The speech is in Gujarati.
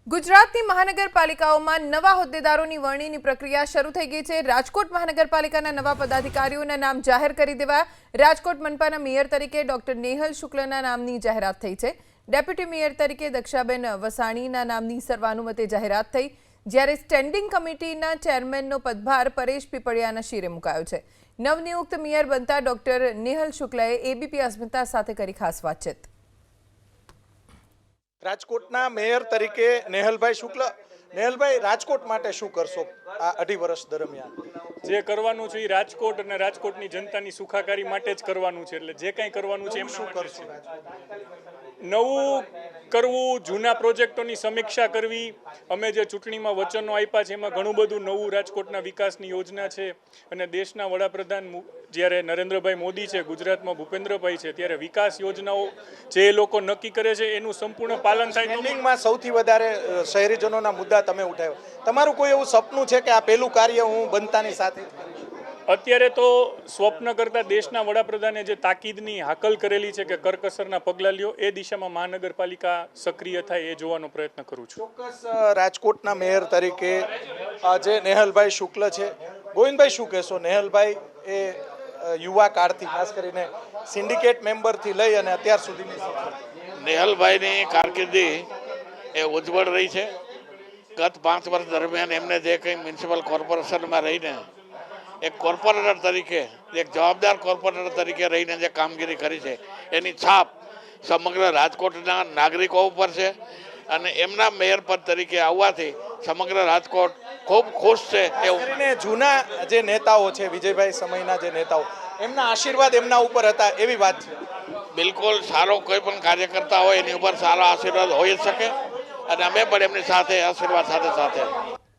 ગુજરાતની મહાનગરપાલિકાઓમાં નવા હોદ્દેદારોની વરણીની પ્રક્રિયા શરૂ થઈ ગઈ છે। રાજકોટ મહાનગરપાલિકાના નવા પદાધિકારીઓના નામ જાહેર કરી દેવાયા। રાજકોટ મનપાના મેયર તરીકે ડોક્ટર નેહલ શુક્લના નામની જાહેરાત થઈ છે। ડેપ્યુટી મેયર તરીકે દક્ષાબેન વસાણીના નામની સર્વાનુમતે જાહેરાત થઈ, જ્યારે સ્ટેન્ડિંગ કમિટીના ચેરમેનનો પદભાર પરેશ પીપળિયાના શિરે મુકાયો છે। નવનિયુક્ત મેયર બનતા ડોક્ટર નેહલ શુક્લએ એબીપી અસ્મિતા સાથે કરી ખાસ વાતચીત। રાજકોટના મેયર તરીકે નેહલભાઈ શુક્લ, નેહલભાઈ રાજકોટ માટે શું કરશો આ 2.5 વર્ષ દરમિયાન? જે કરવાનું છે એ રાજકોટ અને રાજકોટની જનતાની સુખાકારી માટે જ કરવાનું છે। એટલે જે કંઈ કરવાનું છે એમ શું કરશું? નવું કરવું, જૂના પ્રોજેક્ટોની સમીક્ષા કરવી। અમે જે ચૂંટણીમાં વચનો આપ્યા છે એમાં ઘણું બધું નવું રાજકોટના વિકાસની યોજના છે। અને દેશના વડાપ્રધાન જ્યારે નરેન્દ્રભાઈ મોદી છે, ગુજરાતમાં ભૂપેન્દ્રભાઈ છે, ત્યારે વિકાસ યોજનાઓ જે લોકો નક્કી કરે છે એનું સંપૂર્ણ પાલન થાય। સ્ટેન્ડિંગમાં સૌથી વધારે શહેરીજનોના મુદ્દા તમે ઉઠાવ્યો, તમારું કોઈ એવું સપનું છે કે આ પહેલું કાર્ય હું બનતાની સાથે? અત્યારે તો સ્વપ્ન કરતાં દેશના વડાપ્રધાને જે તાકીદની હાકલ કરેલી છે કે કરકસરના પગલાં લ્યો, એ દિશામાં મહાનગરપાલિકા સક્રિય થાય એ જોવાનો પ્રયત્ન કરું છું। ચોક્કસ રાજકોટના મેયર તરીકે જે નેહલભાઈ શુક્લ છે, ગોવિંદભાઈ શું કહેશો? નેહલભાઈ એ યુવા કાળથી ખાસ કરીને સિન્ડિકેટ મેમ્બરથી લઈ અને અત્યાર સુધીની નેહલભાઈની કારકિર્દી એ ઉજ્જવળ રહી છે। ગત 5 વર્ષ દરમિયાન એમને જે કંઈ મ્યુનિસિપલ કોર્પોરેશનમાં રહીને એક કોર્પોરેટર તરીકે, એક જવાબદાર કોર્પોરેટર તરીકે રહીને જે કામગીરી કરી છે એની છાપ સમગ્ર રાજકોટના નાગરિકો ઉપર છે। અને એમના મેયર પદ તરીકે આવવાથી સમગ્ર રાજકોટ ખૂબ ખુશ છે। કરીને જૂના જે નેતાઓ છે, વિજયભાઈ સમયના જે નેતાઓ, એમના આશીર્વાદ એમના ઉપર હતા એવી વાત છે। બિલકુલ, સારો કોઈ પણ કાર્ય કરતા હોય એની ઉપર સારા આશીર્વાદ હોઈ જ શકે, અને અમે પણ એમની સાથે આશીર્વાદ સાથે